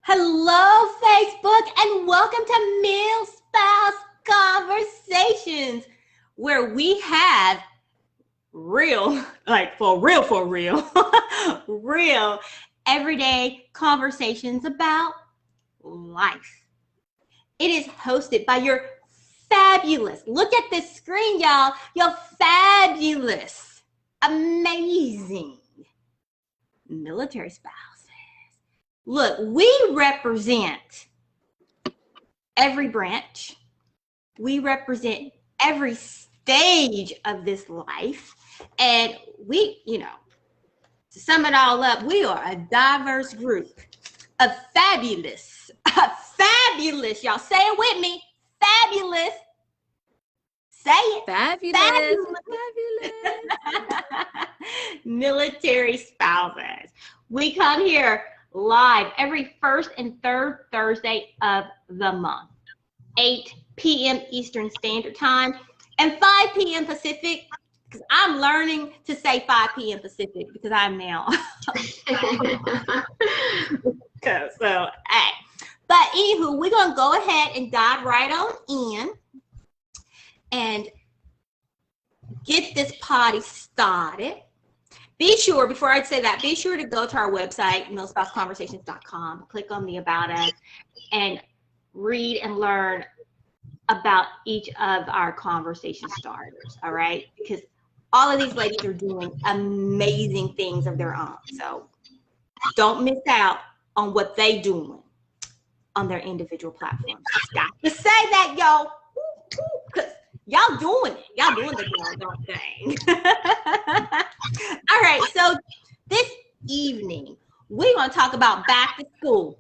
Hello, Facebook, and welcome to Milspouse Conversations, where we have real, like for real, real everyday conversations about life. It is hosted by your fabulous, look at this screen, y'all, your fabulous, amazing military spouse. Look, we represent every branch. We represent every stage of this life. And we, to sum it all up, we are a diverse group of fabulous, y'all say it with me, fabulous. Say it. Fabulous. Military spouses. We come here live every first and third Thursday of the month, 8 p.m. Eastern Standard Time and 5 p.m. Pacific, because I'm learning to say 5 p.m. Pacific because I'm now. So, hey. But anywho, we're going to go ahead and dive right on in and get this party started. Be sure, before I say that, be sure to go to our website, milspouseconversations.com, click on the About Us, and read and learn about each of our conversation starters, all right? Because all of these ladies are doing amazing things of their own. So don't miss out on what they're doing on their individual platforms. Just got to say that, y'all, because y'all doing it. Y'all doing the darn thing. All right, so this evening, we're going to talk about back to school.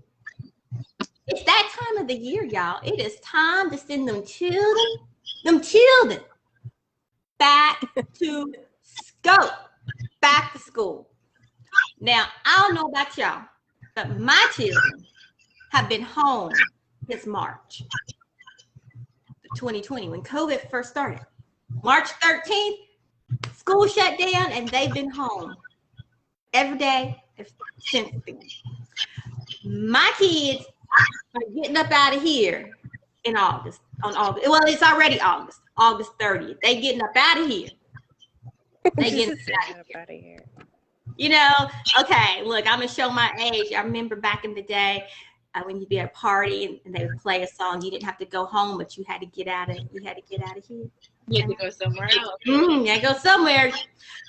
It's that time of the year, y'all. It is time to send them children back to school. Back to school. Now, I don't know about y'all, but my children have been home since March 2020, when COVID first started. March 13th, school shut down, and they've been home every day since then. My kids are getting up out of here in August. Well, it's already August 30th. They getting up out of here. They getting out of here. Okay, look, I'm gonna show my age. I remember back in the day when you'd be at a party and they would play a song, you didn't have to go home, but you had to get out of here. You had to go somewhere else. Yeah, go somewhere.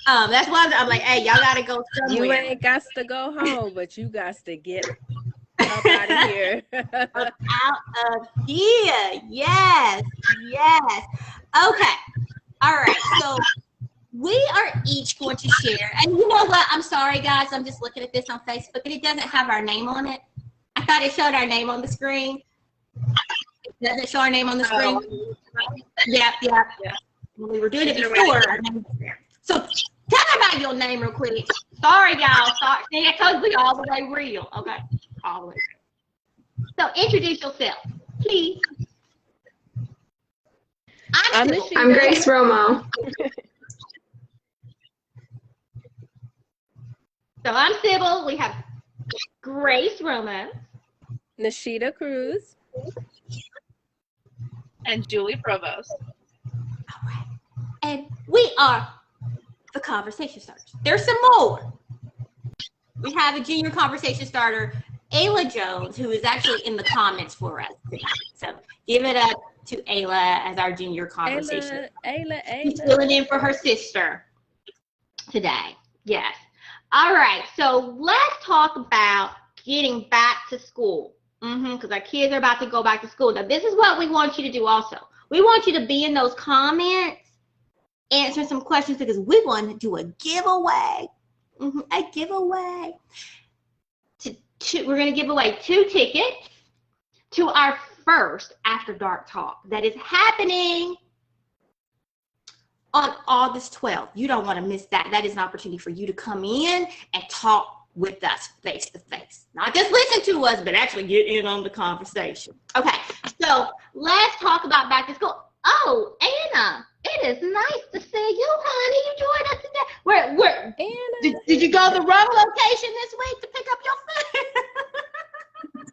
That's why I'm like, hey, y'all gotta go somewhere. You ain't got to go home, but you got to get up out of here. Out of here. Yes. Okay. All right. So we are each going to share. And you know what? I'm sorry, guys. I'm just looking at this on Facebook, and it doesn't have our name on it. I thought it showed our name on the screen. It doesn't show our name on the screen. Yeah. When we were doing it before. So tell me about your name real quick. Sorry, y'all. Sorry. I told you all the way real. Okay. All the way real. So introduce yourself, please. I'm Grace Romo. So I'm Sybil. We have Grace Romo. Nashida Cruz. And Julie Provost. All right. And we are the conversation starters. There's some more. We have a junior conversation starter, Ayla Jones, who is actually in the comments for us today. So give it up to Ayla as our junior conversation. Ayla. She's filling in for her sister today. Yes. All right. So let's talk about getting back to school. Because our kids are about to go back to school. Now, this is what we want you to do also. We want you to be in those comments, answering some questions, because we're going to do a giveaway. A giveaway. We're going to give away 2 tickets to our first After Dark Talk that is happening on August 12th. You don't want to miss that. That is an opportunity for you to come in and talk with us face to face. Not just listen to us, but actually get in on the conversation. Okay, so let's talk about back to school. Oh, Anna, it is nice to see you, honey. You joined us today. Where Anna, did you go to the wrong location this week to pick up your food?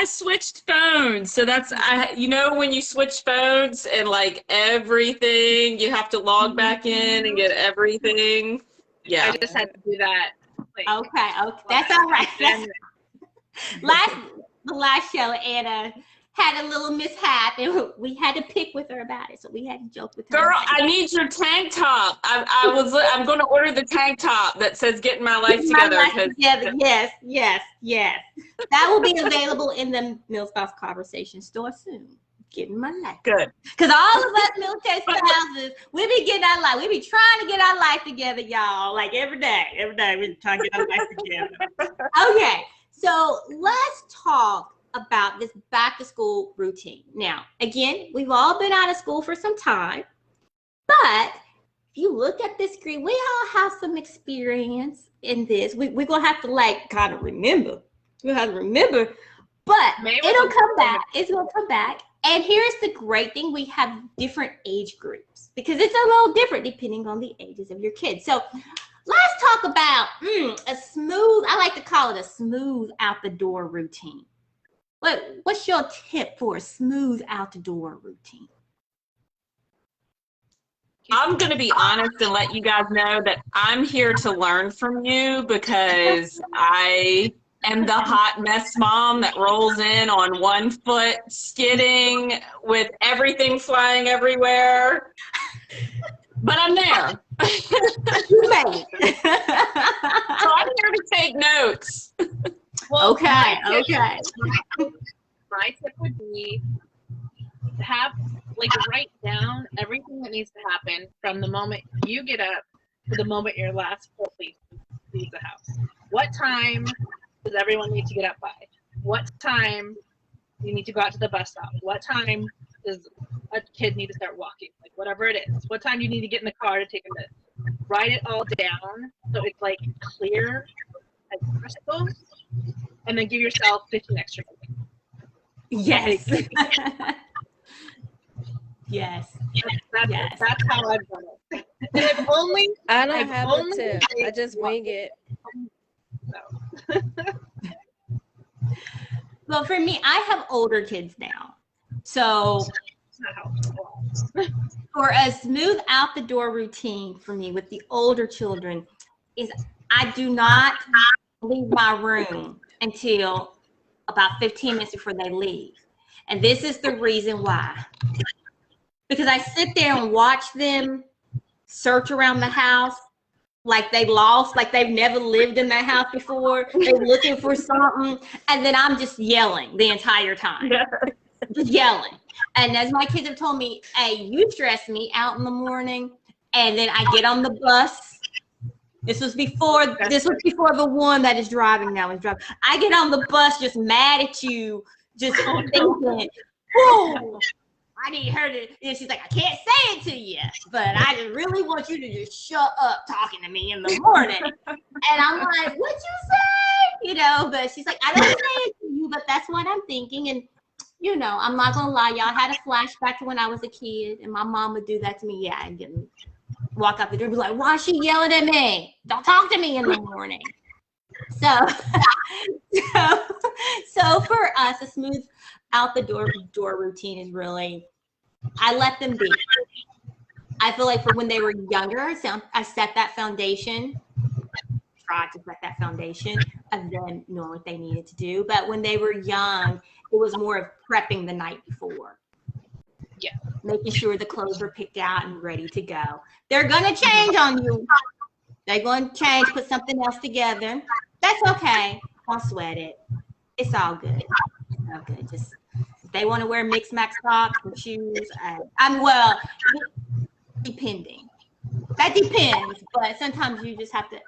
I switched phones, so that's when you switch phones and like everything, you have to log back in and get everything. Yeah, I just had to do that. Like, Okay, that's all right. The last show, Anna had a little mishap, and we had to pick with her about it. So we had to joke with her. Girl, I need your tank top. I'm going to order the tank top that says "Getting My Life Together." Yes. That will be available in the Milspouse Conversations store soon. Getting my life. Good. Because all of us military spouses, we be getting our life. We be trying to get our life together, y'all. Like every day. Every day we trying to get our life together. Okay. So let's talk about this back to school routine. Now, again, we've all been out of school for some time, but if you look at this screen, we all have some experience in this. We're going to have to kind of remember. We'll have to remember, but it'll come back. It's going to come back. And here's the great thing. We have different age groups because it's a little different depending on the ages of your kids. So let's talk about I like to call it a smooth out the door routine. What's your tip for a smooth out the door routine? I'm going to be honest and let you guys know that I'm here to learn from you because I am the hot mess mom that rolls in on 1 foot skidding with everything flying everywhere. But I'm there. You made it. So I'm here to take notes. Well, okay. My tip would be to write down everything that needs to happen from the moment you get up to the moment your last full leaves the house. What time does everyone need to get up by? What time you need to go out to the bus stop? What time does a kid need to start walking? Like whatever it is. What time do you need to get in the car to take a minute? Write it all down so it's clear as possible, and then give yourself 15 extra minutes. Yes. Yes. That's how I've done it. And I don't have a tip. I just wing it. Well, for me, I have older kids now. So for a smooth out the door routine for me with the older children is I do not leave my room until about 15 minutes before they leave. And this is the reason why. Because I sit there and watch them search around the house like they lost, like they've never lived in that house before. They're looking for something. And then I'm just yelling the entire time. Just yelling. And as my kids have told me, hey, you stress me out in the morning. And then I get on the bus. This was before the one that is driving now. I get on the bus just mad at you, just thinking, oh, I need her to, and she's like, I can't say it to you, but I just really want you to just shut up talking to me in the morning. And I'm like, what'd you say? But she's like, I don't say it to you, but that's what I'm thinking. And, I'm not going to lie. Y'all had a flashback to when I was a kid and my mom would do that to me. Yeah, and walk out the door and be like, why is she yelling at me? Don't talk to me in the morning. So for us, a smooth out the door routine is really, I let them be. I feel like for when they were younger, I set that foundation, tried to set that foundation of them knowing what they needed to do. But when they were young, it was more of prepping the night before. Yeah. Making sure the clothes were picked out and ready to go. They're going to change on you. They're going to change, put something else together. That's okay. Don't sweat it. It's all good. It's all good. Just if they want to wear mixed match socks and shoes, depending. That depends, but sometimes you just have to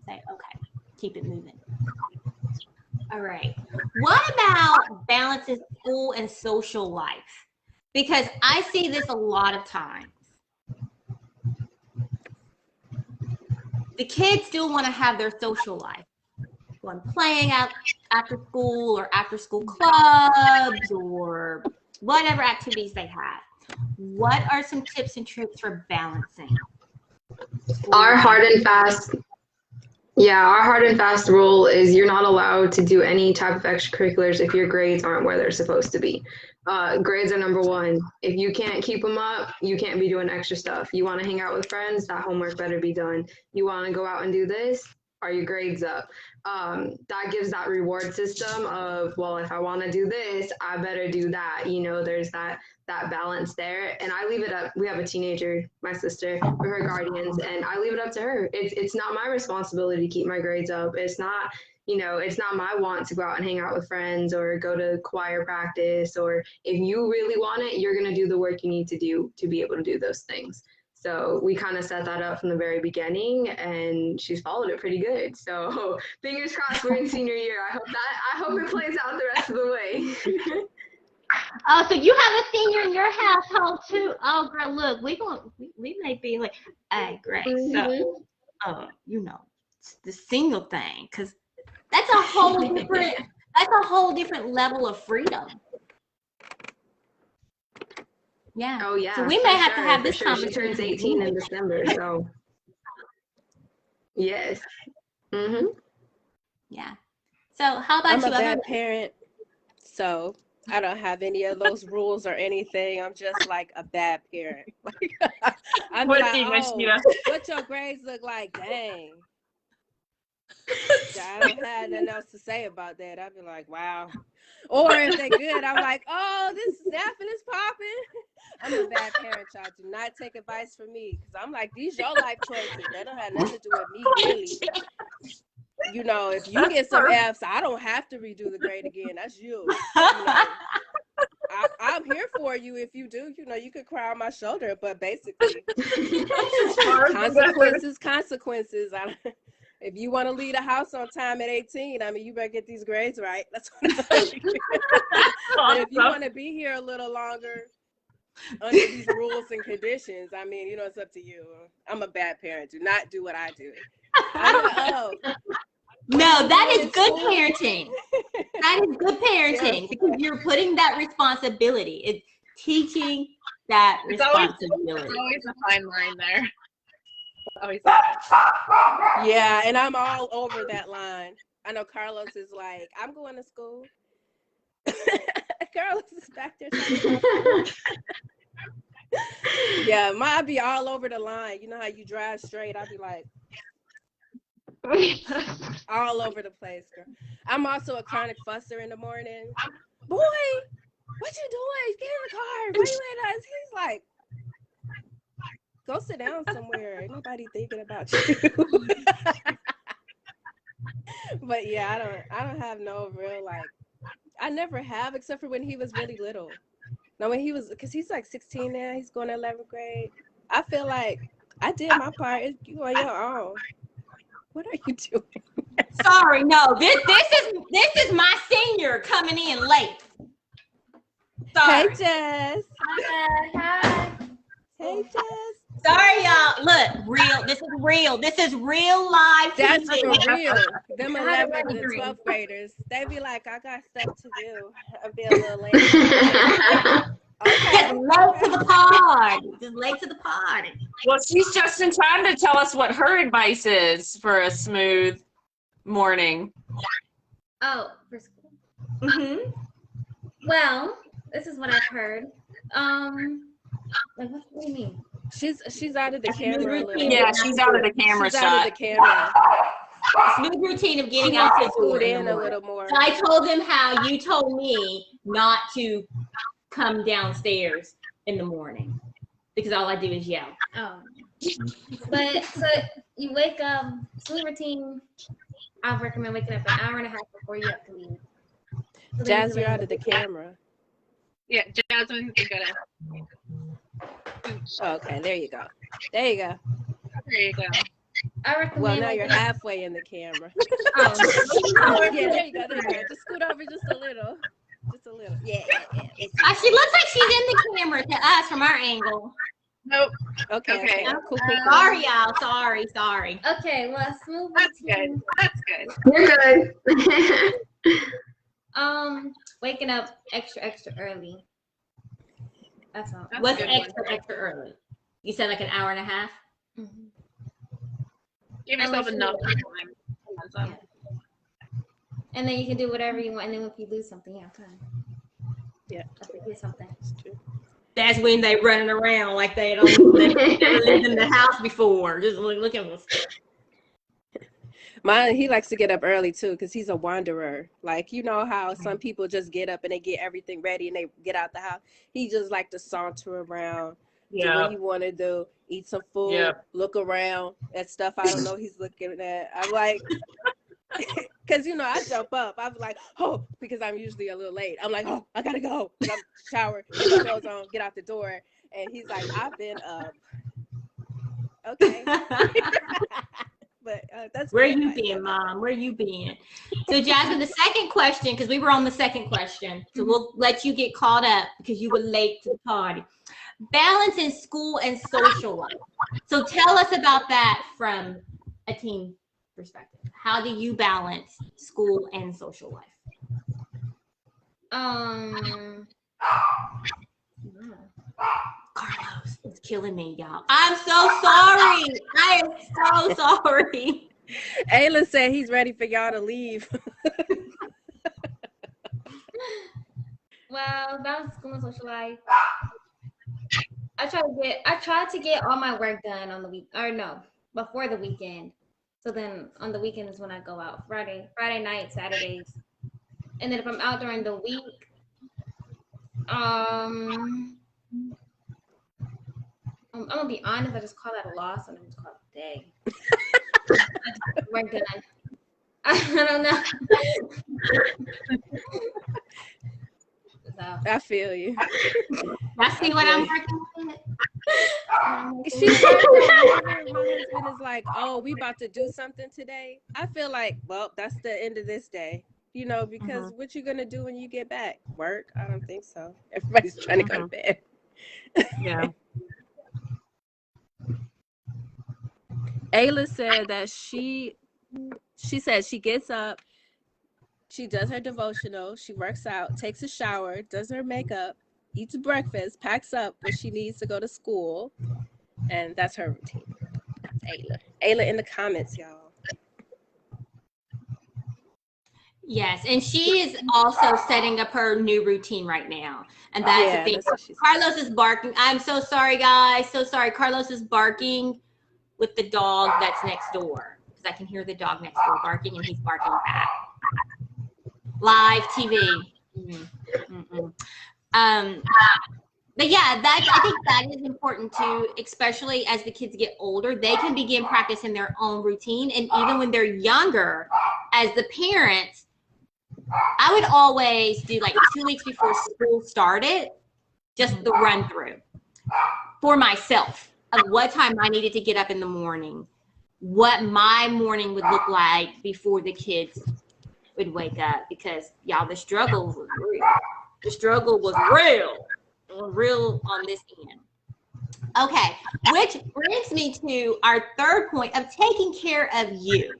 say, okay, keep it moving. All right. What about balancing school and social life? Because I see this a lot of times. The kids still want to have their social life. Going playing out after school or after school clubs or whatever activities they have. What are some tips and tricks for balancing? Are hard and fast. Yeah, our hard and fast rule is you're not allowed to do any type of extracurriculars if your grades aren't where they're supposed to be. Grades are number one. If you can't keep them up, you can't be doing extra stuff. You want to hang out with friends, that homework better be done. You want to go out and do this, are your grades up? That gives that reward system of, well, if I want to do this, I better do that. You know, there's that balance there. And I leave it up. We have a teenager, my sister, with her guardians, and I leave it up to her. It's not my responsibility to keep my grades up. It's not, you know, it's not my want to go out and hang out with friends or go to choir practice. Or if you really want it, you're going to do the work you need to do to be able to do those things. So we kind of set that up from the very beginning, and she's followed it pretty good. So fingers crossed we're in senior year. I hope it plays out the rest of the way. Oh, so you have a senior in your household too? Oh, girl, look, we may be like, hey, Grace, so, you know, the single thing, because that's a whole different level of freedom. Yeah. Oh yeah. So we may have to have this conversation. She turns 18 in December, so yes. Yeah. So how about I'm you? a bad parent, so I don't have any of those rules or anything. I'm just like a bad parent. I'm like, what your grades look like? Dang. I don't have nothing else to say about that. I'd be like, wow. Or if they're good, I'm like, oh, this snapping is popping. I'm a bad parent, y'all. Do not take advice from me, because I'm like, these your life choices. They don't have nothing to do with me, really. You know, if you get some F's, I don't have to redo the grade again. That's you. You know, I'm here for you if you do. You know, you could cry on my shoulder, but basically, consequences. If you want to leave the house on time at 18, I mean, you better get these grades right. That's what I'm saying. But if you want to be here a little longer under these rules and conditions, I mean, you know, it's up to you. I'm a bad parent. Do not do what I do. No, that is good parenting. That is good parenting, because you're putting that responsibility. It's teaching that responsibility. There's always a fine line there. Yeah, and I'm all over that line. I know Carlos is like, I'm going to school. Carlos is back there. Yeah, I'd be all over the line. You know how you drive straight? I'd be like, all over the place, girl. I'm also a chronic fusser in the morning. Boy, what you doing? Get in the car. Why you at us? He's like, go sit down somewhere. Ain't nobody thinking about you. But yeah, I don't have no real, like, I never have, except for when he was really little. Now when he was, because he's like 16 now, he's going to 11th grade. I feel like I did my part. You on your own. What are you doing? Sorry, no. This is my senior coming in late. Sorry. Hey, Jess. Hi. Hey, Jess. Sorry, y'all. Look, real. This is real. This is real life. That's for real. Them 11th and 12th graders, they be like, I got stuff to do. I'll be a little late. Okay. Just late to the party. Just late to the party. Well, she's just in time to tell us what her advice is for a smooth morning. Oh, for school. Mm-hmm. Well, this is what I've heard. Like, what do you mean? She's out of the camera. Yeah, she's out of the camera shot. Out of the camera. Smooth routine of getting out to school in a little more. So I told him how you told me not to come downstairs in the morning because all I do is yell. Oh. But so you wake up, smooth routine, I recommend waking up an hour and a half before you have to leave. So Jazz, you're out of the camera. Yeah, Jasmine, you gotta. Okay, there you go. There you go. There you go. I recommend. Well, now you're halfway in the camera. Oh. Yeah, there you go. There you go. Just scoot over just a little. Just a little. Yeah. She looks like she's in the camera to us from our angle. Nope. Okay. Cool. Sorry, y'all. Sorry. Okay, well, smooth routine. That's good. You're good. Waking up extra early. That's all. What's extra early? You said like an hour and a half? Mm-hmm. Give yourself enough time. And then you can do whatever you want. And then if you lose something, you have time. Yeah. If you get something. That's true. That's when they running around like they don't never lived in the house before, just looking for stuff. Mine, he likes to get up early too, because he's a wanderer. Like, you know how some people just get up and they get everything ready and they get out the house. He just like to saunter around, do what he want to do, eat some food, look around at stuff I don't know he's looking at. I'm like, because you know I jump up. I'm like, oh, because I'm usually a little late. I'm like, oh, I gotta go. And I'm shower, get my clothes on, get out the door, and he's like, I've been up. Okay. But that's where you been, Mom? Where you been? So, Jasmine, the second question, because we were on the second question, so we'll let you get caught up because you were late to the party. Balancing school and social life. So, tell us about that from a teen perspective. How do you balance school and social life? Carlos is killing me, y'all. I'm so sorry. I am so sorry. Ayla said he's ready for y'all to leave. Well, balance school and social life. I try to get all my work done on the week, or no, before the weekend. So then on the weekend is when I go out. Friday night, Saturdays. And then if I'm out during the week, I'm gonna be honest, I just call that a loss and I just call it a day. Work done. I don't know. So. I feel you. I see what I'm working with. She said that my husband is like, oh, we about to do something today. I feel like, well, that's the end of this day. You know, because what you gonna do when you get back? Work? I don't think so. Everybody's trying to go to bed. Yeah. Ayla said that she said she gets up, she does her devotional, she works out, takes a shower, does her makeup, eats breakfast, packs up what she needs to go to school, and that's her routine. That's Ayla. Ayla in the comments, y'all. Yes, and she is also setting up her new routine right now. And that's the thing. Carlos is barking. I'm so sorry, guys. So sorry. Carlos is barking with the dog that's next door. Because I can hear the dog next door barking, and he's barking back. Live TV. But yeah, I think that is important too, especially as the kids get older. They can begin practicing their own routine. And even when they're younger, as the parents, I would always do like 2 weeks before school started, just the run through for myself of what time I needed to get up in the morning, what my morning would look like before the kids would wake up, because y'all, the struggle was real. The struggle was real on this end. Okay, which brings me to our third point of taking care of you,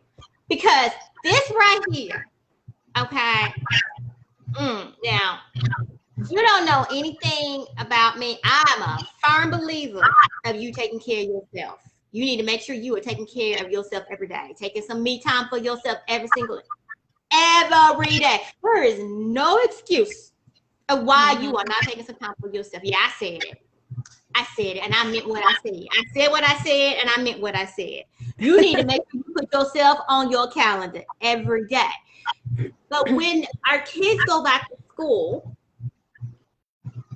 because this right here, okay, now, you don't know anything about me. I'm a firm believer of you taking care of yourself. You need to make sure you are taking care of yourself every day, taking some me time for yourself every day. There is no excuse of why you are not taking some time for yourself. Yeah, I said it, and I meant what I said. I said what I said, and I meant what I said. You need to make sure you put yourself on your calendar every day. But when our kids go back to school,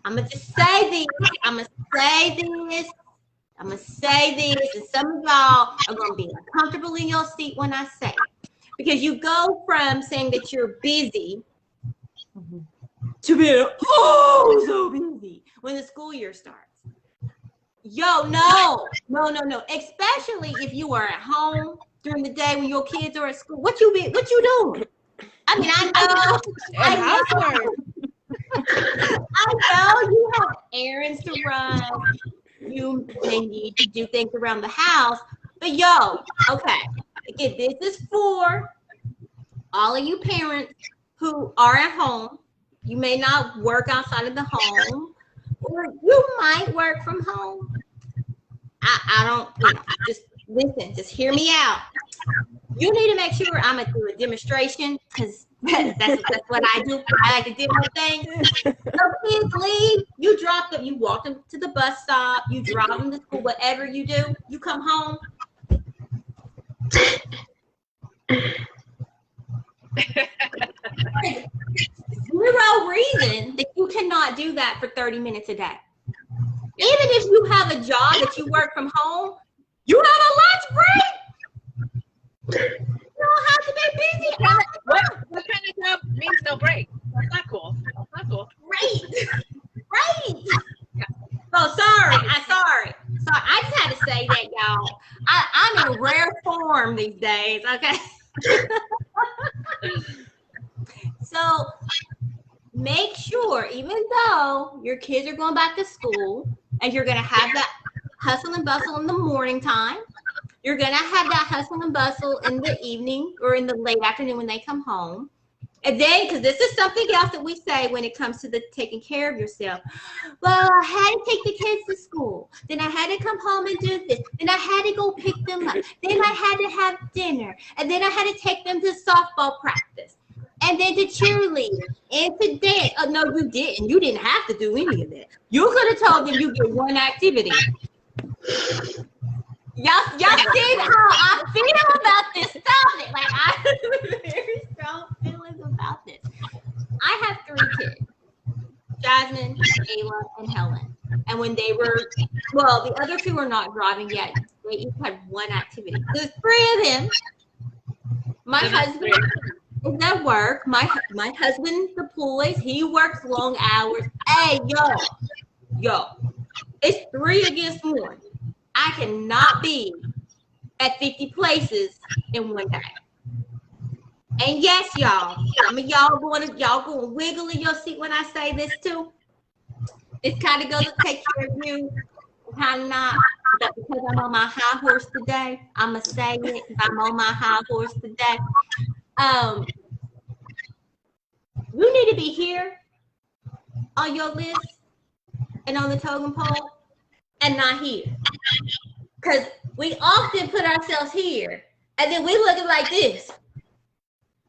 I'm going to just say this. I'm going to say this. And some of y'all are going to be uncomfortable in your seat when I say it. Because you go from saying that you're busy to being, so busy when the school year starts. Yo, no. Especially if you are at home during the day when your kids are at school. What you doing? I mean, I know you have errands to run. You may need to do things around the house. But okay. Again, this is for all of you parents who are at home. You may not work outside of the home, or you might work from home. I don't, just listen, just hear me out. You need to make sure I'm going to do a demonstration, because That's what I do. I like to do my thing. So kids leave, you drop them, you walk them to the bus stop, you drive them to school, whatever you do, you come home. Zero reason that you cannot do that for 30 minutes a day. Even if you have a job that you work from home, you have a lunch break. You don't have to be busy. What kind of job means no break? That's not cool. That's not cool. Right. Oh, sorry. I'm sorry. So I just had to say that, y'all. I'm in rare form these days, okay? So make sure, even though your kids are going back to school and you're going to have that hustle and bustle in the morning time, you're going to have that hustle and bustle in the evening or in the late afternoon when they come home. And then, because this is something else that we say when it comes to the taking care of yourself. Well, I had to take the kids to school. Then I had to come home and do this. Then I had to go pick them up. Then I had to have dinner. And then I had to take them to softball practice. And then to cheerlead. And to dance. Oh, no, you didn't. You didn't have to do any of that. You could have told them you get one activity. Y'all see how I feel about this topic. Like, I have very strong feelings about this. I have 3 kids, Jasmine, Ayla, and Helen. And when they were, well, the other 2 are not driving yet. They each had one activity. There's 3 of them. My husband is at work. My husband deploys. He works long hours. Hey, yo, it's 3 against 1. I cannot be at 50 places in one day. And yes, y'all, I mean, y'all going to wiggle in your seat when I say this too. This kind of goes to take care of you, kind of not. But because I'm on my high horse today, I'm going to say it because I'm on my high horse today. You need to be here on your list and on the totem pole and not here. Because we often put ourselves here and then we looking like this.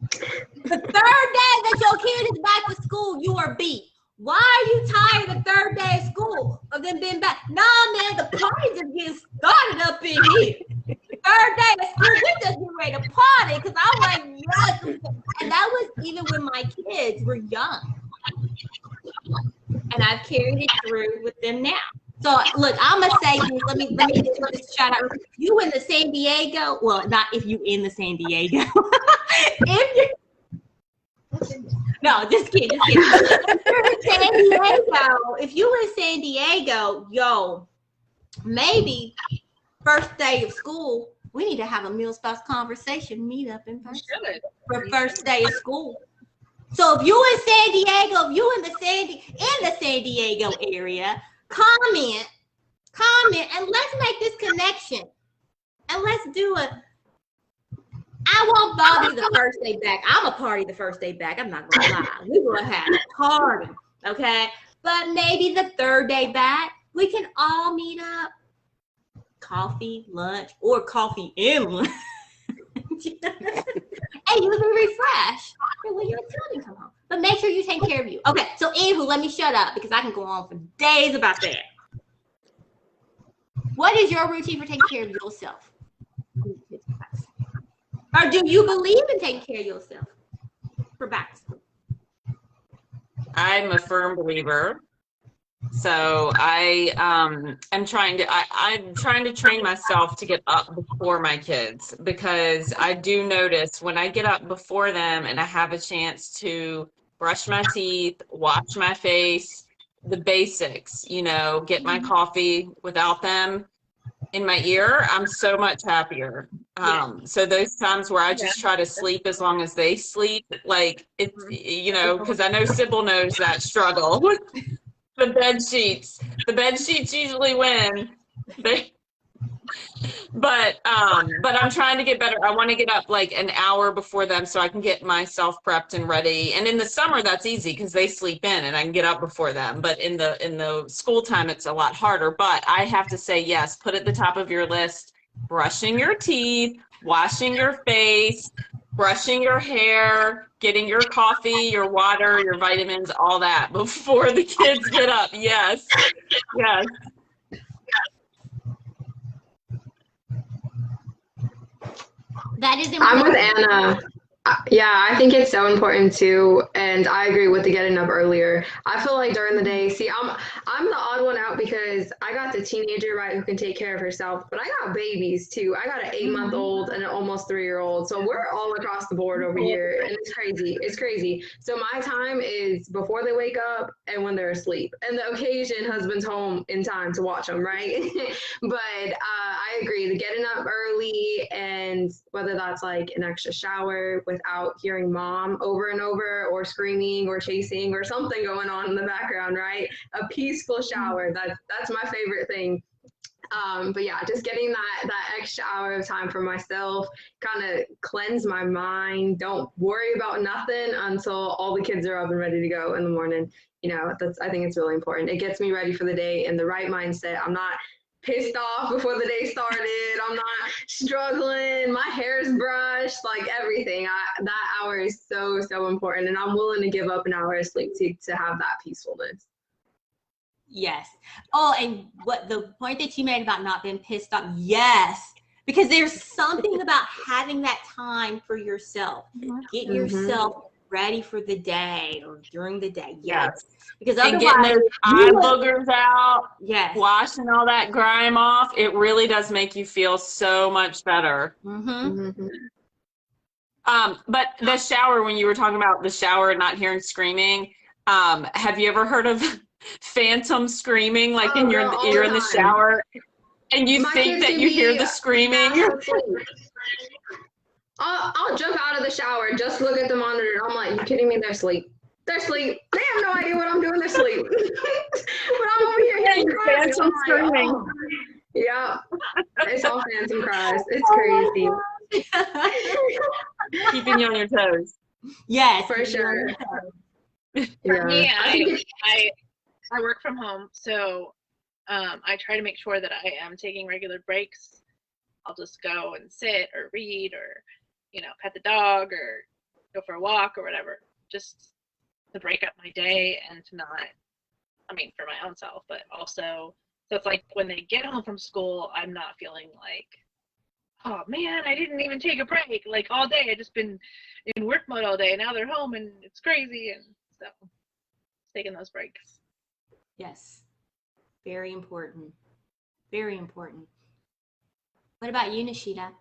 The 3rd day that your kid is back to school, you are beat. Why are you tired the 3rd day of school of them being back? Nah, man, the party just getting started up in here. The 3rd day of school, we just get ready to party because I'm like, yes. And that was even when my kids were young. And I've carried it through with them now. So look, I'm gonna say this. Let me just shout out. You in the San Diego? Well, not if you in the San Diego. No, just kidding. If you in San Diego, yo, maybe first day of school, we need to have a Milspouse Conversation meetup in person for first day of school. So if you in San Diego, if you in the San Diego area, comment, and let's make this connection. And let's do I won't bother you the first day back. I'm a party the first day back. I'm not gonna lie. We're gonna have a party, okay? But maybe the 3rd day back, we can all meet up. Coffee, lunch, or coffee and lunch. And you'll be refreshed when your children come home. But make sure you take care of you. Okay, so anywho, let me shut up because I can go on for days about that. What is your routine for taking care of yourself? Or do you believe in taking care of yourself for back to school? I'm a firm believer. So I'm trying to train myself to get up before my kids, because I do notice when I get up before them and I have a chance to brush my teeth, wash my face, the basics, get my coffee without them in my ear, I'm so much happier. So those times where I just try to sleep as long as they sleep, like it's, because I know Sybil knows that struggle. The bed sheets usually win. But I'm trying to get better. I want to get up like an hour before them so I can get myself prepped and ready. And in the summer, that's easy because they sleep in and I can get up before them. But in the school time, it's a lot harder. But I have to say, yes, put at the top of your list, brushing your teeth, washing your face, brushing your hair, getting your coffee, your water, your vitamins, all that before the kids get up. Yes. Yes. That is I'm important. with Anna. Yeah, I think it's so important too, and I agree with the getting up earlier. I feel like during the day, see, I'm the odd one out because I got the teenager, right, who can take care of herself, but I got babies too. I got an 8-month-old and an almost 3-year-old, so we're all across the board over here, and it's crazy. It's crazy. So my time is before they wake up and when they're asleep, and the occasion husband's home in time to watch them, right? But I agree, the getting up early, and whether that's like an extra shower without hearing mom over and over or screaming or chasing or something going on in the background, right? A peaceful shower, that's my favorite thing. But yeah, just getting that extra hour of time for myself, kind of cleanse my mind. Don't worry about nothing until all the kids are up and ready to go in the morning. I think it's really important. It gets me ready for the day in the right mindset. I'm not pissed off before the day started. I'm not struggling. My hair's brushed, like everything. That hour is so, so important. And I'm willing to give up an hour of sleep to have that peacefulness. Yes. Oh, and what the point that you made about not being pissed off. Yes. Because there's something about having that time for yourself. Get yourself ready for the day or during the day. Yes. Because and otherwise, getting those eye boogers out, yes, washing all that grime off, it really does make you feel so much better. But the shower, when you were talking about the shower and not hearing screaming, have you ever heard of phantom screaming? Like you're in the shower and you think that you hear the screaming. I'll jump out of the shower, just look at the monitor, and I'm like, you kidding me? They're asleep. They're asleep. They have no idea what I'm doing. They're asleep. But I'm over here hearing cries. Phantom screaming. Oh. Yeah. It's all phantom cries. It's crazy. Keeping you on your toes. Yes. For sure. For me, I work from home, so I try to make sure that I am taking regular breaks. I'll just go and sit or read or, pet the dog or go for a walk or whatever, just to break up my day and to not, for my own self, but also, so it's like when they get home from school, I'm not feeling like, oh man, I didn't even take a break. Like all day, I just been in work mode all day, and now they're home and it's crazy, and so taking those breaks. Yes. Very important. Very important. What about you, Nishita?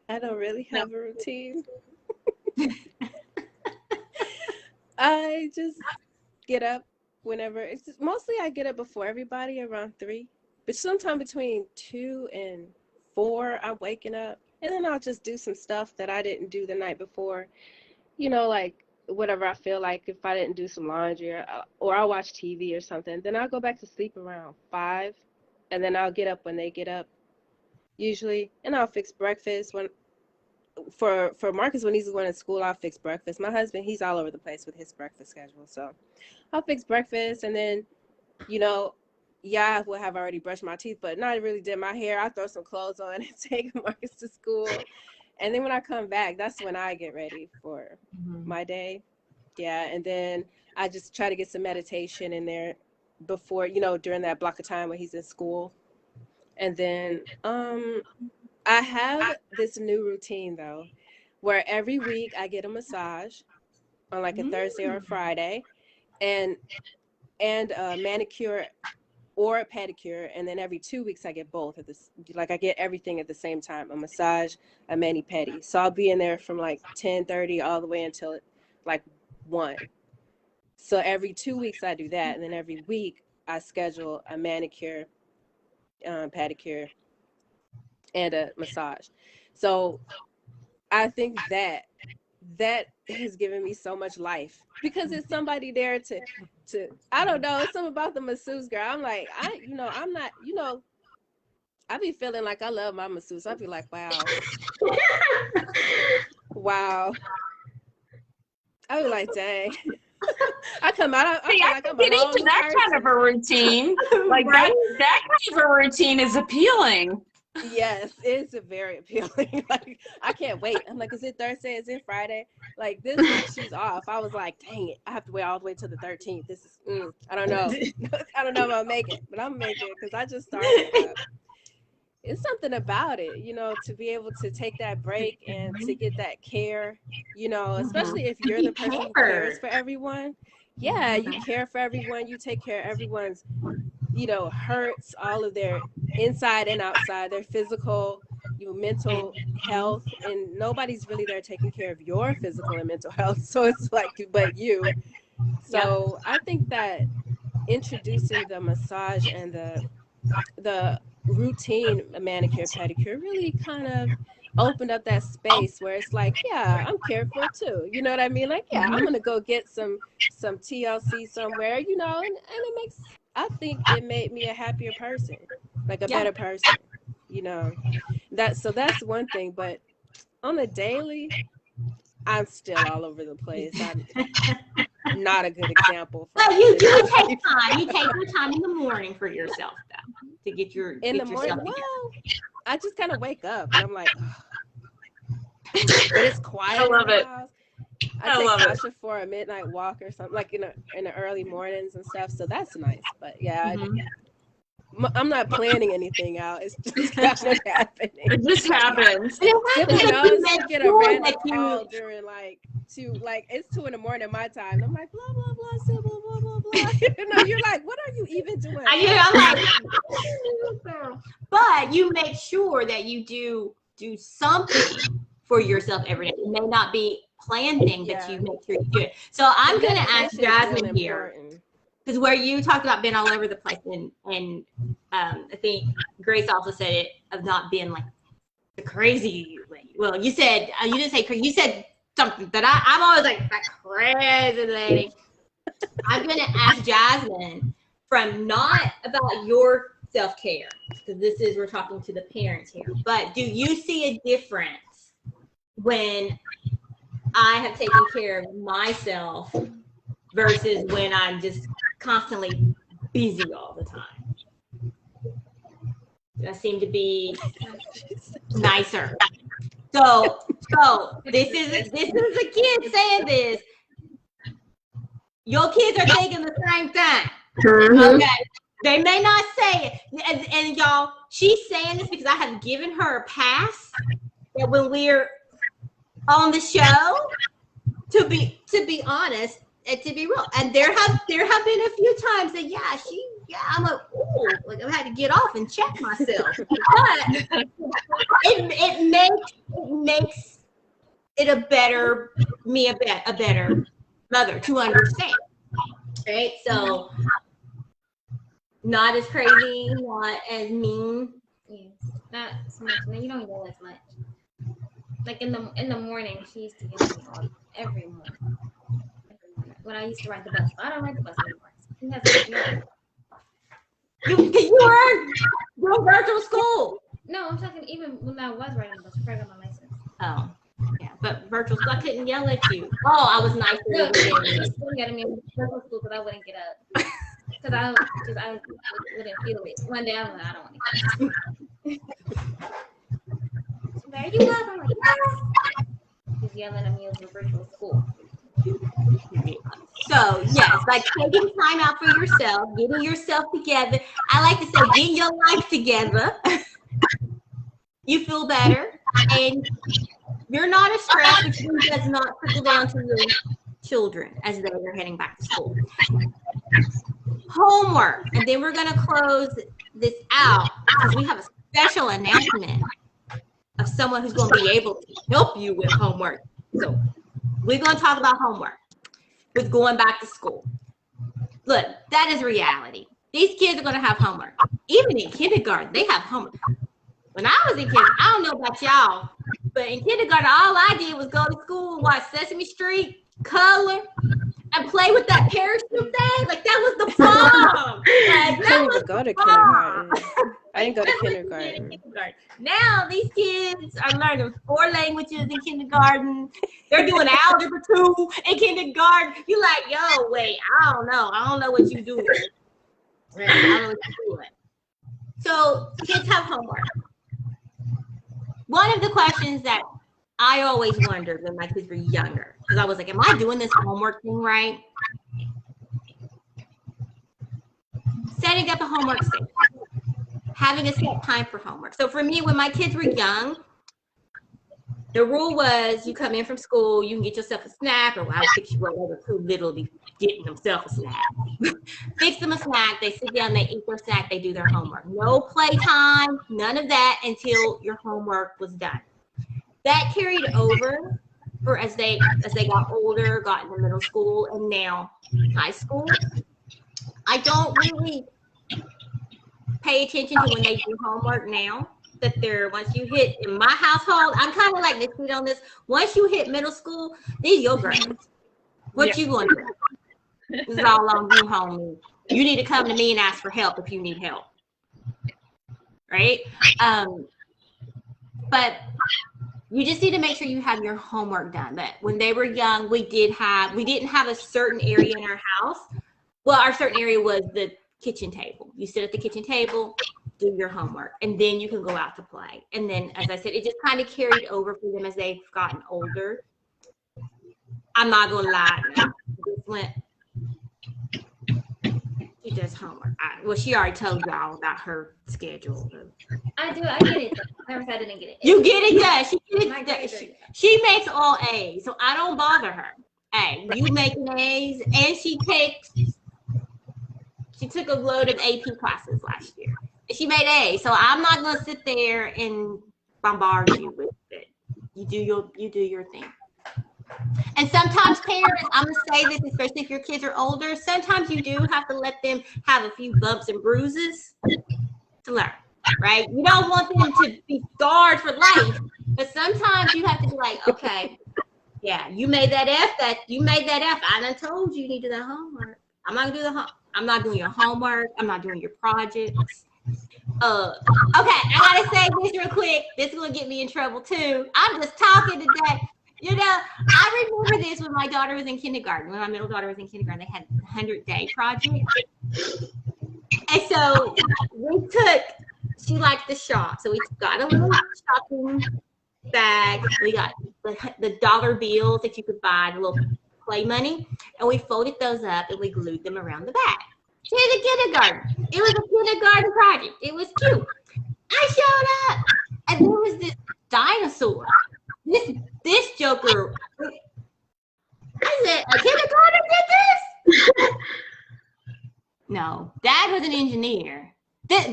I don't really have a routine. I just get up whenever. Mostly I get up before everybody around 3, but sometime between 2 and 4 I'm waking up, and then I'll just do some stuff that I didn't do the night before. Like whatever I feel like. If I didn't do some laundry or I'll watch TV or something, then I'll go back to sleep around 5, and then I'll get up when they get up usually, and I'll fix breakfast. When for Marcus, when he's going to school, I'll fix breakfast. My husband, he's all over the place with his breakfast schedule, so I'll fix breakfast, and then I will have already brushed my teeth, but not really did my hair. I throw some clothes on and take Marcus to school. And then when I come back, that's when I get ready for my day. Yeah, and then I just try to get some meditation in there before, during that block of time when he's in school. And then I have this new routine, though, where every week I get a massage on like a Thursday or a Friday, and a manicure or a pedicure, and then every 2 weeks I get both of this. Like I get everything at the same time: a massage, a mani-pedi. So I'll be in there from like 10:30 all the way until like 1. So every 2 weeks I do that, and then every week I schedule a manicure, pedicure, and a massage. So I think that has given me so much life, because there's somebody there to I don't know, it's something about the masseuse girl. I'm like, I'm not, I be feeling like I love my masseuse. I be like, wow. I be like, dang. I come out, I feel like I'm get a into that kind of a routine. Like that kind of a routine is appealing. Yes, it's a very appealing. Like, I can't wait. I'm like, is it Thursday? Is it Friday? Like, this week she's off. I was like, dang it, I have to wait all the way to the 13th. This is, I don't know. I don't know if I'll make it, but I'm making it because I just started. It's something about it, you know, to be able to take that break and to get that care, you know, especially if you're the person who cares for everyone. Yeah, you care for everyone. You take care of everyone's, you know, hurts, all of their inside and outside, their physical, your mental health, and nobody's really there taking care of your physical and mental health. So it's like, but you. So I think that introducing the massage and the routine manicure pedicure really kind of opened up that space where it's like, yeah, I'm cared for too. You know what I mean? Like, yeah, I'm gonna go get some TLC somewhere, you know, and it makes, I think it made me a happier person, like a better person, you know. That's one thing, but on a daily, I'm still all over the place. I'm not a good example. But you do take time. You take your time in the morning for yourself, though, to get your in the morning. Well, I just kind of wake up and I'm like, but it's quiet. I love it. I take Tasha for a midnight walk or something, like in the early mornings and stuff. So that's nice. But yeah, I'm not planning anything out. It's just kind of happening. It just happens. Simply knows to get a random call during it's 2 a.m. my time. And I'm like, blah blah blah, blah blah blah blah. You know, you're like, what are you even doing? I'm like, but you make sure that you do something for yourself every day. It may not be planned thing, but you make sure you do it. So I'm going to ask Jasmine here, because where you talked about being all over the place, and I think Grace also said it, of not being like the crazy lady. Well, you said, you didn't say crazy, you said something, but I'm always like, that crazy lady. I'm going to ask Jasmine, from not about your self-care, because we're talking to the parents here, but do you see a difference when I have taken care of myself versus when I'm just constantly busy all the time? I seem to be nicer. So this is a kid saying this. Your kids are thinking the same thing. Okay. They may not say it. And y'all, she's saying this because I have given her a pass that when we're on the show, to be honest and to be real. And there have been a few times that I'm like, ooh, like I had to get off and check myself. But it makes it a better mother to understand. Right? So not as crazy, not as mean. Yes, not so much. You don't go as much. Like in the morning, she used to get me every morning. When I used to ride the bus, I don't ride the bus anymore. You were virtual school. No, I'm talking even when I was riding the bus before I got my license. Oh, yeah, but virtual school, I couldn't yell at you. Oh, I was nicer. No, she still got me in virtual school because I wouldn't get up. Because I wouldn't feel it. One day I'm like, I don't want to get up. Where you up? I'm like, yes. She's yelling at me over virtual school. So yes, like taking time out for yourself, getting yourself together. I like to say, getting your life together. You feel better, and you're not as stressed, which does not trickle down to your children as they are heading back to school. Homework, and then we're gonna close this out because we have a special announcement of someone who's going to be able to help you with homework. So we're going to talk about homework with going back to school. Look, that is reality. These kids are going to have homework. Even in kindergarten, they have homework. When I was in kindergarten, I don't know about y'all, but in kindergarten, all I did was go to school and watch Sesame Street, color, and play with that parachute thing. Like, that was the fun. Like, I didn't even go to kindergarten. I didn't go to kindergarten. Now these kids are learning 4 languages in kindergarten. They're doing algebra 2 in kindergarten. You like, yo, wait, I don't know what you're doing. I don't know what you're doing. So kids have homework. one of the questions that I always wondered when my kids were younger, because I was like, am I doing this homework thing right? Setting up a homework schedule, having a set time for homework. So for me, when my kids were young, the rule was you come in from school, you can get yourself a snack, or I'll fix you whatever too little to be getting themselves a snack. Fix them a snack, they sit down, they eat their snack, they do their homework. No playtime, none of that until your homework was done. That carried over for as they got older, got into middle school, and now high school. I don't really pay attention to when they do homework now. That they're, once you hit, in my household, I'm kind of like this kid on this. Once you hit middle school, these are your grades. What you going to do? This is all on you, homie. You need to come to me and ask for help if you need help. Right? But you just need to make sure you have your homework done. But when they were young, we didn't have a certain area in our house. Well, our certain area was the kitchen table. You sit at the kitchen table, do your homework, and then you can go out to play. And then, as I said, it just kind of carried over for them as they've gotten older. I'm not going to lie. She does homework. Well, she already told y'all about her schedule. I do. I get it. I never said I didn't get it. You get it, yeah. She makes all A's, so I don't bother her. Hey, you making A's, and she took a load of AP classes last year. She made A's, so I'm not gonna sit there and bombard you with it. You do your thing. And sometimes parents, I'm gonna say this, especially if your kids are older, sometimes you do have to let them have a few bumps and bruises to learn, right? You don't want them to be scarred for life, but sometimes you have to be like, okay, yeah, you made that F. I done told you need to do the homework. I'm not gonna do I'm not doing your homework. I'm not doing your projects. Okay, I gotta say this real quick. This is gonna get me in trouble too. I'm just talking today. You know, I remember this when my daughter was in kindergarten. When my middle daughter was in kindergarten, they had a 100-day project. And so she liked the shop. So we got a little shopping bag. We got the dollar bills that you could buy, the little play money. And we folded those up and we glued them around the bag. To the kindergarten. It was a kindergarten project. It was cute. I showed up and there was this dinosaur. This joker. I said, a kindergarten did this? No, Dad was an engineer. This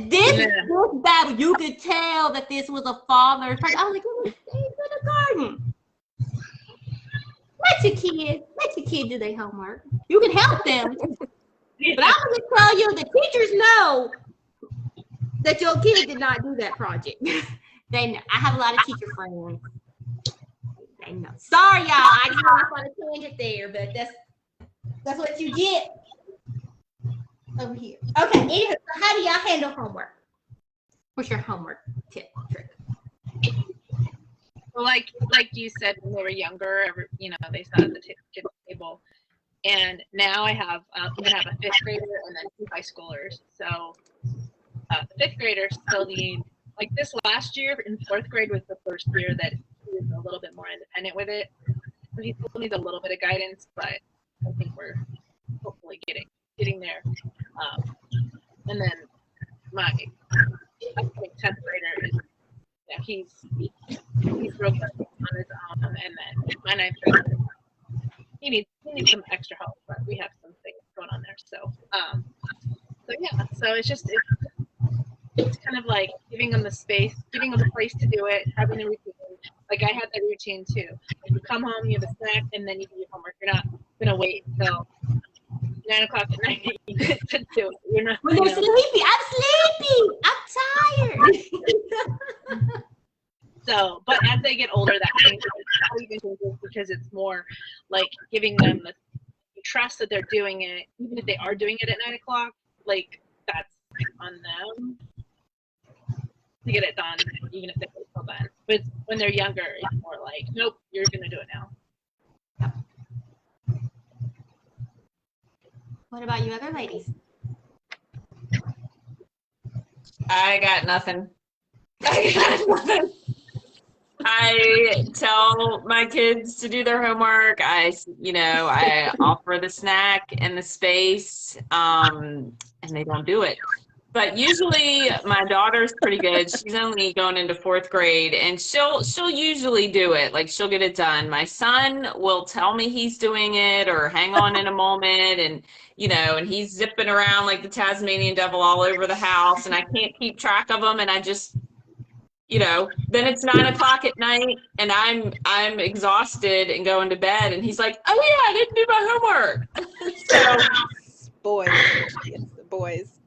bad, you could tell that this was a father's project. I was like, it was kindergarten. Let your kid do their homework. You can help them. But I'm going to tell you, the teachers know that your kid did not do that project. They know. I have a lot of teacher friends. They know. Sorry, y'all. I just went off on a tangent there, but that's what you get over here. Okay. Anywho, so how do y'all handle homework? What's your homework trick? Well, like you said, when they were younger, they sat at the kitchen table. And now I'm gonna have a 5th grader and then 2 high schoolers. So the 5th graders still need, like this last year in 4th grade was the first year that he was a little bit more independent with it. So he still needs a little bit of guidance, but I think we're hopefully getting there. And then my 10th grader he's real good on his own, and then my 9th grader, he needs some extra help, but we have some things going on there. So it's kind of like giving them the space, giving them the place to do it, having a routine. Like I had that routine too. If you come home, you have a snack, and then you do your homework. You're not gonna wait until 9 o'clock at night to do it. You're not. When they're sleepy, I'm sleepy. I'm tired. So, but as they get older, that changes. Because it's more like giving them the trust that they're doing it, even if they are doing it at 9 o'clock. Like that's on them to get it done, even if they wait till then. But when they're younger, it's more like, nope, you're gonna do it now. What about you other ladies? I got nothing. I tell my kids to do their homework. I offer the snack and the space, and they don't do it. But usually my daughter's pretty good. She's only going into 4th grade, and she'll usually do it. Like, she'll get it done. My son will tell me he's doing it or hang on in a moment, and and he's zipping around like the Tasmanian devil all over the house, and I can't keep track of him, and I just then it's 9 o'clock at night and I'm exhausted and going to bed, and he's like, oh yeah, I didn't do my homework. So Boys. Yes, the boys.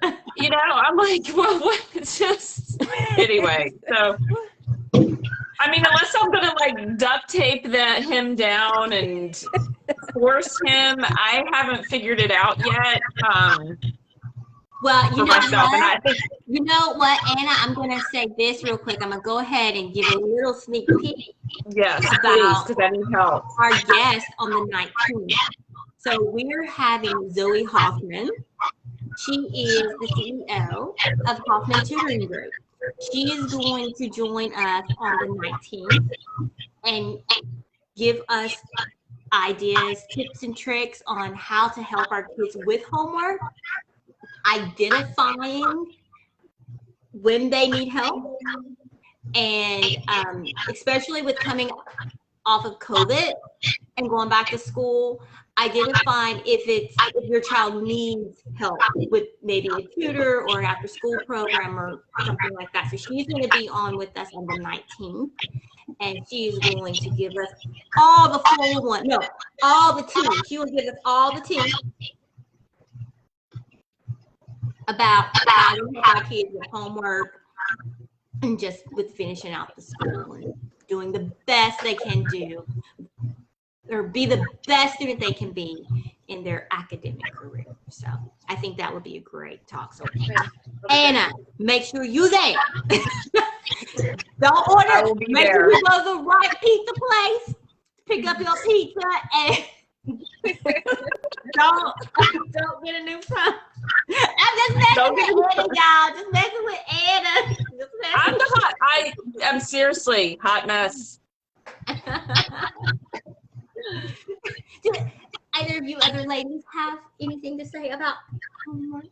I'm like, well, what? It's just anyway. So I mean, unless I'm gonna like duct tape him down and force him, I haven't figured it out yet. Well, for myself, and I think you know what, Anna, I'm going to say this real quick. I'm going to go ahead and give a little sneak peek yes, please, about because I need help. our guest on the 19th. So we're having Zoe Hoffman. She is the CEO of Hoffman Tutoring Group. She is going to join us on the 19th and give us ideas, tips, and tricks on how to help our kids with homework, identifying when they need help, and especially with coming off of COVID and going back to school, identifying if your child needs help with maybe a tutor or an after school program or something like that. So she's going to be on with us on the 19th, and she's going to give us all the all the tea. She will give us all the tea about how to help our kids with homework and just with finishing out the school and doing the best they can do, or be the best student they can be in their academic career. So I think that would be a great talk. So Anna, make sure you're there. Don't order. Make sure you go to the right pizza place, pick up your pizza, and don't get a new phone. I'm just messing with Anna, y'all. Just messing with Anna. I'm seriously hot mess. Do either of you other ladies have anything to say about homework?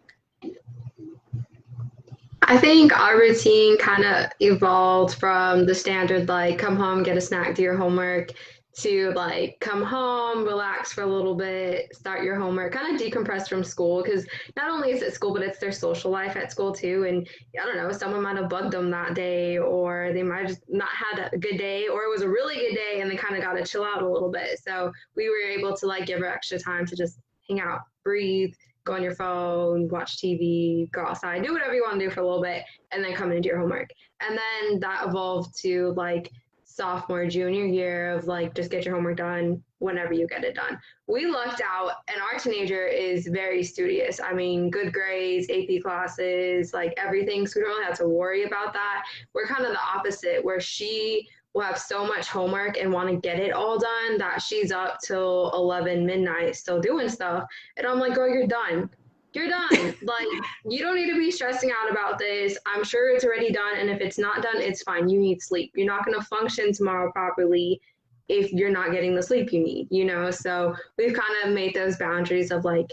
I think our routine kind of evolved from the standard, like, come home, get a snack, do your homework, to like come home, relax for a little bit, start your homework, kind of decompress from school, because not only is it school, but it's their social life at school too. And I don't know, someone might have bugged them that day, or they might have just not had a good day, or it was a really good day and they kind of got to chill out a little bit. So we were able to like give her extra time to just hang out, breathe, go on your phone, watch TV, go outside, do whatever you want to do for a little bit, and then come into your homework. And then that evolved to like sophomore, junior year of like, just get your homework done whenever you get it done. We lucked out, and our teenager is very studious. I mean, good grades, AP classes, like everything. So we don't really have to worry about that. We're kind of the opposite, where she will have so much homework and want to get it all done that she's up till 11 midnight still doing stuff. And I'm like, girl, you're done. You're done. Like, you don't need to be stressing out about this. I'm sure it's already done. And if it's not done, it's fine. You need sleep. You're not going to function tomorrow properly if you're not getting the sleep you need, So we've kind of made those boundaries of like,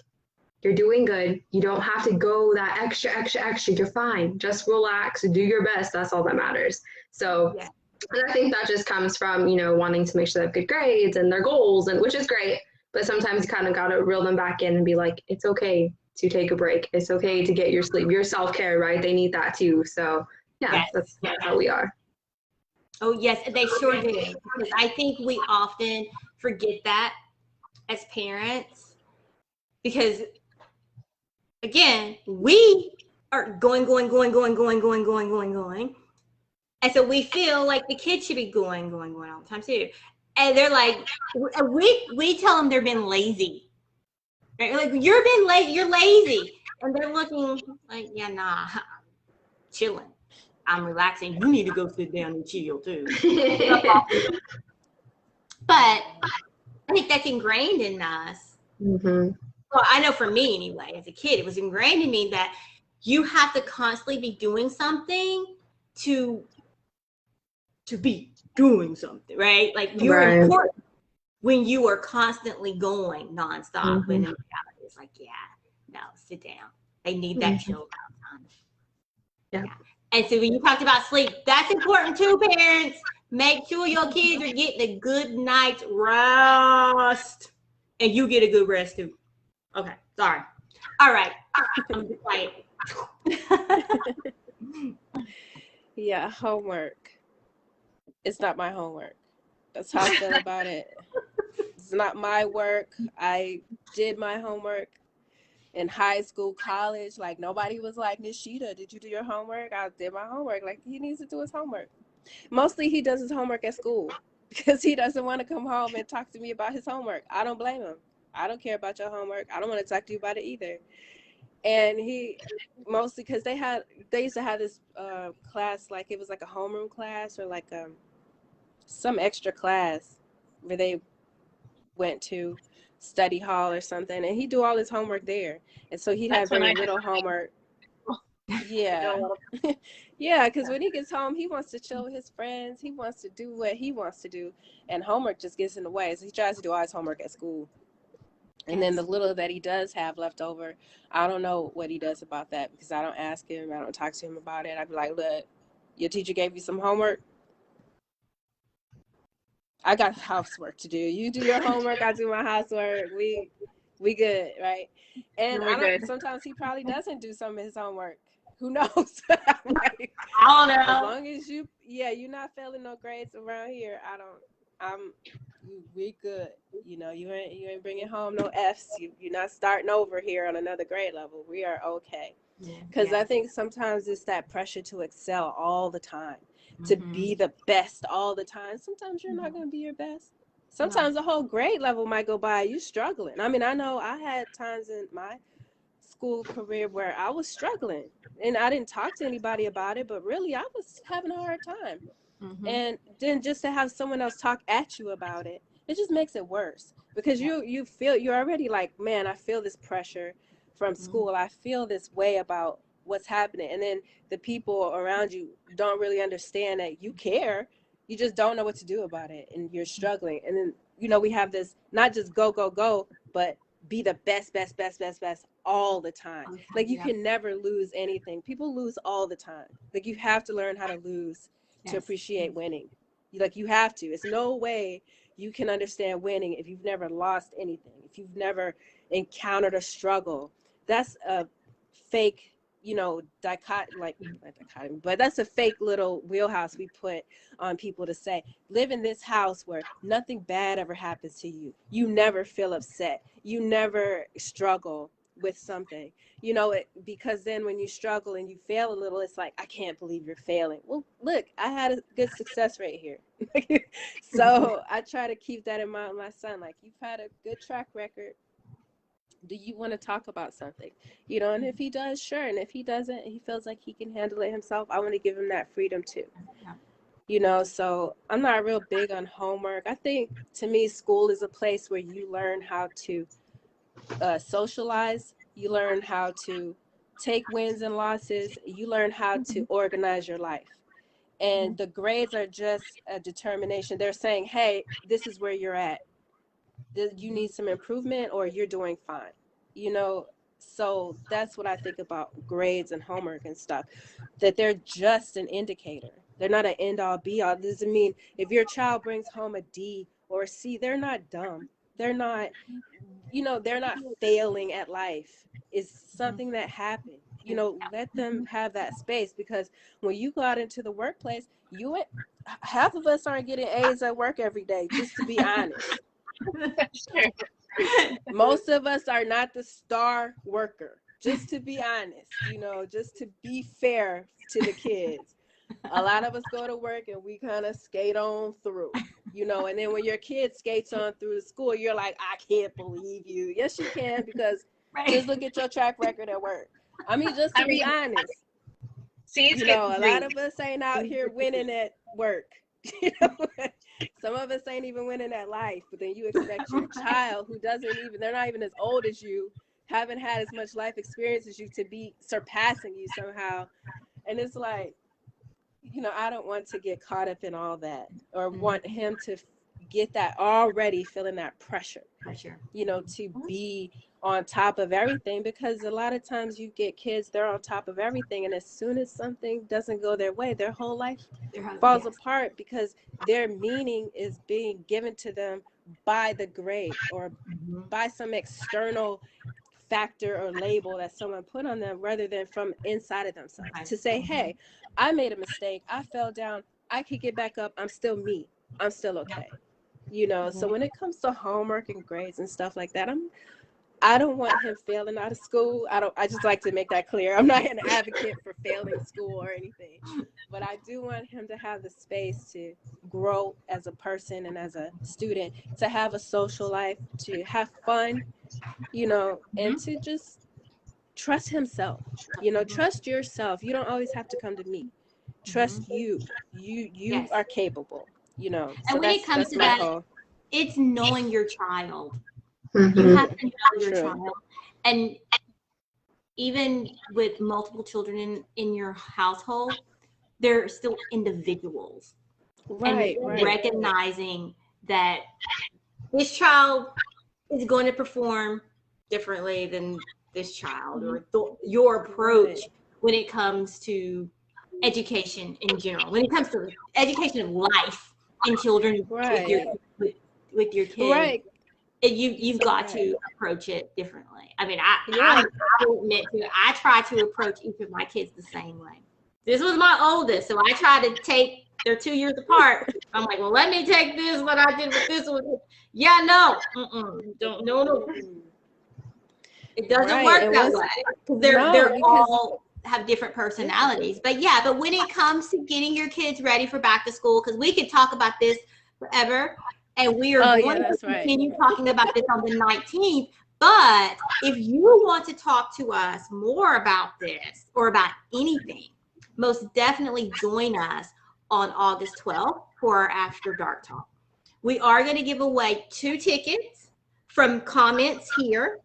you're doing good. You don't have to go that extra. You're fine. Just relax, do your best. That's all that matters. So, yeah. And I think that just comes from, wanting to make sure they have good grades and their goals, and which is great. But sometimes you kind of got to reel them back in and be like, it's okay to take a break. It's okay to get your sleep, your self-care, right? They need that too. So yeah, yes. That's how we are. Oh yes, they sure do. Because I think we often forget that as parents, because again, we are going. And so we feel like the kids should be going all the time too. And they're like, we tell them they're being lazy. Right? Like, you're being lazy, you're lazy. And they're looking like, yeah, nah, I'm chilling. I'm relaxing. You need to go sit down and chill too. But I think that's ingrained in us. Mm-hmm. Well, I know for me anyway, as a kid, it was ingrained in me that you have to constantly be doing something to to be doing something, right? Like you're important when you are constantly going nonstop. When in reality, it's like, yeah, no, sit down. They need that chill out time. Yeah. And so when you talked about sleep, that's important too, parents. Make sure your kids are getting a good night's rest, and you get a good rest too. Okay, sorry. All right, I'm just like. Yeah, homework. It's not my homework. That's how I feel about it. It's not my work. I did my homework in high school, college. Like nobody was like, Nishita, did you do your homework? I did my homework. Like he needs to do his homework. Mostly he does his homework at school because he doesn't want to come home and talk to me about his homework. I don't blame him. I don't care about your homework. I don't want to talk to you about it either. And he mostly because they used to have this class, like it was like a homeroom class or like some extra class where they went to study hall or something, and he'd do all his homework there. And so he'd have very little homework. Yeah. Yeah, because when he gets home, he wants to chill with his friends. He wants to do what he wants to do, and homework just gets in the way. So he tries to do all his homework at school. And then the little that he does have left over, I don't know what he does about that because I don't ask him. I don't talk to him about it. I'd be like, look, your teacher gave you some homework. I got housework to do. You do your homework. I do my housework. We good, right? And sometimes he probably doesn't do some of his homework. Who knows? Like, I don't know. As long as you're not failing no grades around here. We good. You know, you ain't bringing home no Fs. You're not starting over here on another grade level. We are okay. Because I think sometimes it's that pressure to excel all the time, to be the best all the time. Sometimes you're not going to be your best. Sometimes the whole grade level might go by you struggling. I mean, I know I had times in my school career where I was struggling and I didn't talk to anybody about it, but really I was having a hard time. And then just to have someone else talk at you about it, it just makes it worse because you feel you're already like, man, I feel this pressure from school. I feel this way about what's happening. And then the people around you don't really understand that you care. You just don't know what to do about it and you're struggling. And then, you know, we have this, not just go, but be the best all the time. Like you can never lose anything. People lose all the time. Like you have to learn how to lose to appreciate winning. Like you have to. It's no way you can understand winning if you've never lost anything, if you've never encountered a struggle. That's a fake, you know, dichotomy, but that's a fake little wheelhouse we put on people to say, live in this house where nothing bad ever happens to you. You never feel upset. You never struggle with something, you know, because then when you struggle and you fail a little, it's like, I can't believe you're failing. Well, look, I had a good success rate here. So I try to keep that in mind with my son. Like, you've had a good track record. Do you want to talk about something? You know, and if he does, sure. And if he doesn't, he feels like he can handle it himself, I want to give him that freedom too. You know, so I'm not real big on homework. I think to me, school is a place where you learn how to socialize. You learn how to take wins and losses. You learn how to organize your life. And the grades are just a determination. They're saying, hey, this is where you're at. You need some improvement or you're doing fine. You know, so that's what I think about grades and homework and stuff, that they're just an indicator. They're not an end all be all. It doesn't mean if your child brings home a D or a C, they're not dumb. They're not, you know, they're not failing at life. It's something that happened. You know, let them have that space, because when you go out into the workplace, half of us aren't getting A's at work every day, just to be honest. Most of us are not the star worker, just to be honest, you know, just to be fair to the kids. A lot of us go to work and we kind of skate on through, you know, and then when your kid skates on through the school, you're like, I can't believe you. Yes, you can, because just look at your track record at work. I mean, just to be honest, you know, a lot of us ain't out here winning at work. You know, some of us ain't even winning at life, but then you expect your child, who they're not even as old as you, haven't had as much life experience as you, to be surpassing you somehow. And it's like, I don't want to get caught up in all that, or want him to get that already feeling that pressure, to be on top of everything, because a lot of times you get kids, they're on top of everything, and as soon as something doesn't go their way, their whole life falls apart, because their meaning is being given to them by the grade or by some external factor or label that someone put on them, rather than from inside of themselves to say, hey, I made a mistake, I fell down, I could get back up, I'm still me, I'm still okay. So when it comes to homework and grades and stuff like that, I don't want him failing out of school. I just like to make that clear. I'm not an advocate for failing school or anything, but I do want him to have the space to grow as a person and as a student, to have a social life, to have fun, and to just trust himself, trust yourself. You don't always have to come to me. Trust you. You are capable, And so when it comes to that, it's knowing your child. You have to know your child. And even with multiple children in your household, they're still individuals. Right. Recognizing that this child is going to perform differently than this child, or your approach when it comes to education in general, when it comes to education of life in children with your kids. Right. You've got to approach it differently. I mean, I will admit to it, I try to approach each of my kids the same way. This was my oldest, so I try to take, they're 2 years apart. I'm like, well, let me take this, what I did with this one. Yeah, no. No. It doesn't work that way. They're all have different personalities. But when it comes to getting your kids ready for back to school, because we could talk about this forever, and we are going to continue talking about this on the 19th. But if you want to talk to us more about this or about anything, most definitely join us on August 12th for our After Dark Talk. We are going to give away 2 tickets from comments here.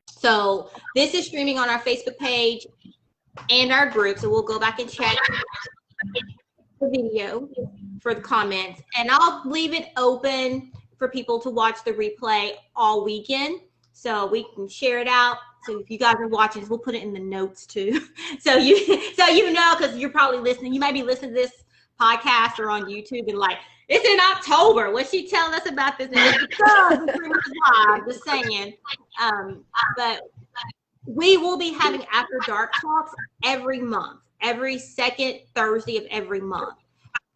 So this is streaming on our Facebook page and our group. So we'll go back and check the video for the comments, and I'll leave it open for people to watch the replay all weekend, so we can share it out. So if you guys are watching this, we'll put it in the notes too. So you know, because you're probably listening. You might be listening to this podcast or on YouTube and like, it's in October. What's she telling us about this? I'm just saying. But we will be having After Dark Talks every month, every second Thursday of every month.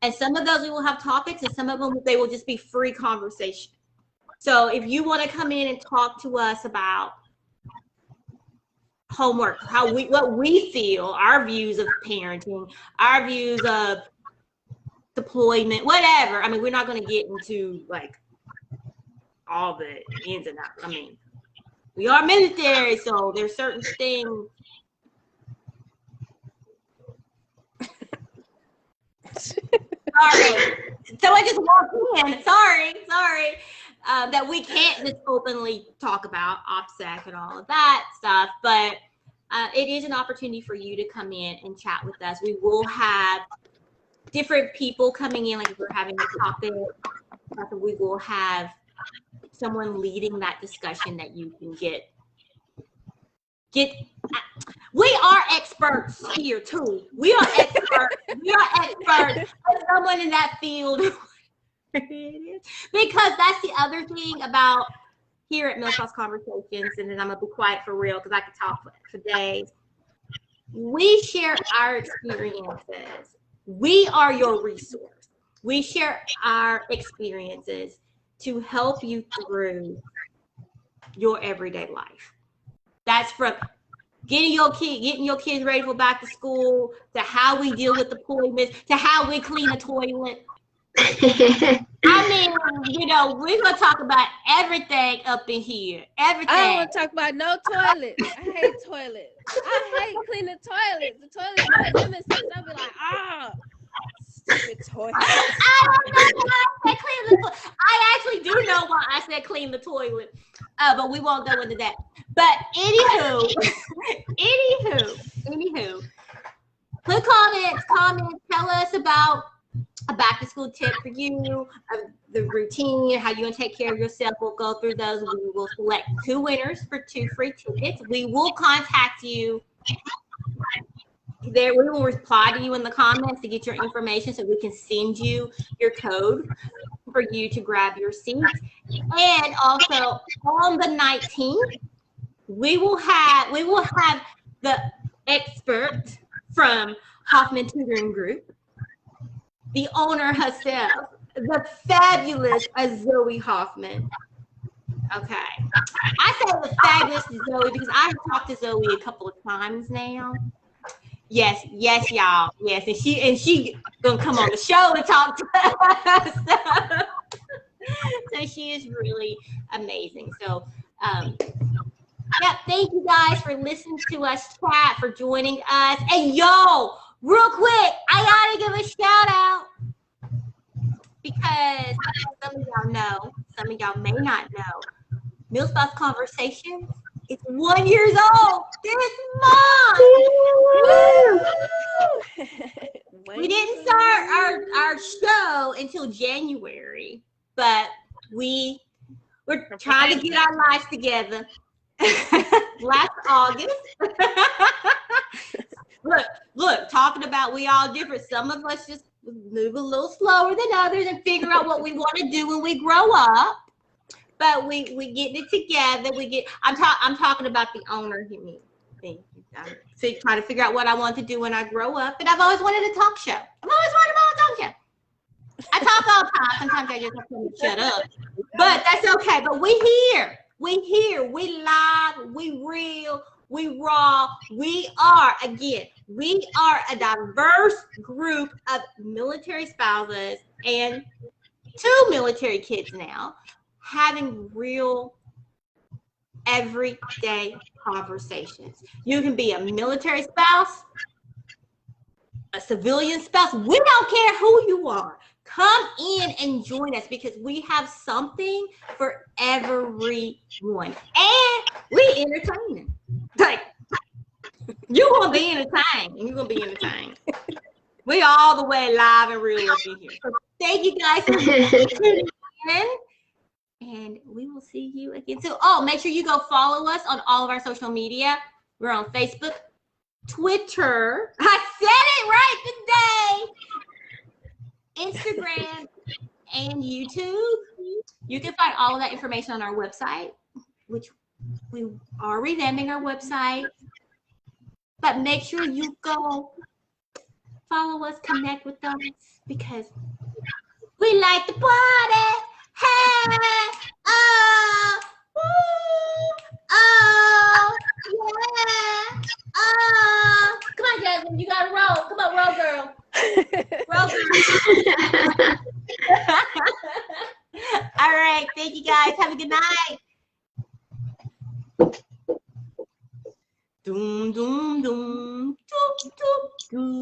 And some of those we will have topics, and some of them they will just be free conversation. So if you want to come in and talk to us about homework, what we feel, our views of parenting, our views of deployment, whatever. I mean, we're not going to get into like all the ins and outs. I mean, we are military, so there's certain things. Sorry. So I just walked in. Sorry. That we can't just openly talk about OPSEC and all of that stuff. But it is an opportunity for you to come in and chat with us. We will have different people coming in, like if we're having a topic, we will have someone leading that discussion that you can get. We are experts here too. We are experts. Someone in that field. Because that's the other thing about here at Milspouse Conversations, and then I'm gonna be quiet for real because I could talk for days. We share our experiences. We are your resource. We share our experiences to help you through your everyday life. That's from getting your kids ready for back to school, to how we deal with deployments, to how we clean a toilet. I mean, we're gonna talk about everything up in here. Everything. I don't want to talk about no toilet. I hate toilets. I hate cleaning toilets. The toilet's my nemesis. I'll be like, stupid toilet. I don't know why I said clean the toilet. I actually do know why I said clean the toilet, but we won't go into that. But anywho, put comments. Tell us about a back to school tip for you, the routine, how you want to take care of yourself. We'll go through those. We will select 2 winners for 2 free tickets. We will contact you there. We will reply to you in the comments to get your information so we can send you your code for you to grab your seats. And also on the 19th, we will have the expert from Hoffman Tutoring Group, the owner herself, the fabulous Zoe Hoffman. Okay. I say the fabulous Zoe because I've talked to Zoe a couple of times now. Yes, y'all. Yes, and she gonna come on the show and talk to us. So she is really amazing. So yeah, thank you guys for listening to us chat, for joining us. And yo, real quick, I gotta give a shout out because some of y'all know, some of y'all may not know, Milspouse Conversations is 1 year old this month. We didn't start our show until January, but we're trying to get our lives together. Last August. Look, talking about we all different. Some of us just move a little slower than others and figure out what we want to do when we grow up. But we getting it together. I'm talking about the owner here. I'm trying to figure out what I want to do when I grow up. And I've always wanted a talk show. I've always wanted a talk show. I talk all the time. Sometimes I just have to shut up. But that's okay. But we here. We live. We real. We raw. We are a diverse group of military spouses and 2 military kids now having real everyday conversations. You can be a military spouse, a civilian spouse. We don't care who you are. Come in and join us because we have something for everyone. And we entertaining. Like, you're going to be entertained. We all the way live and real up in here. So thank you guys for tuning in. And we will see you again. So, make sure you go follow us on all of our social media. We're on Facebook, Twitter. I said it right today. Instagram and YouTube. You can find all of that information on our website, which we are revamping our website. But make sure you go follow us, connect with us, because we like to party. Hey, woo, yeah, come on, Jasmine, you gotta roll. Come on, roll, girl. Roll, girl. All right, thank you guys. Have a good night. Doom, doom, doom, doom, doom, doom.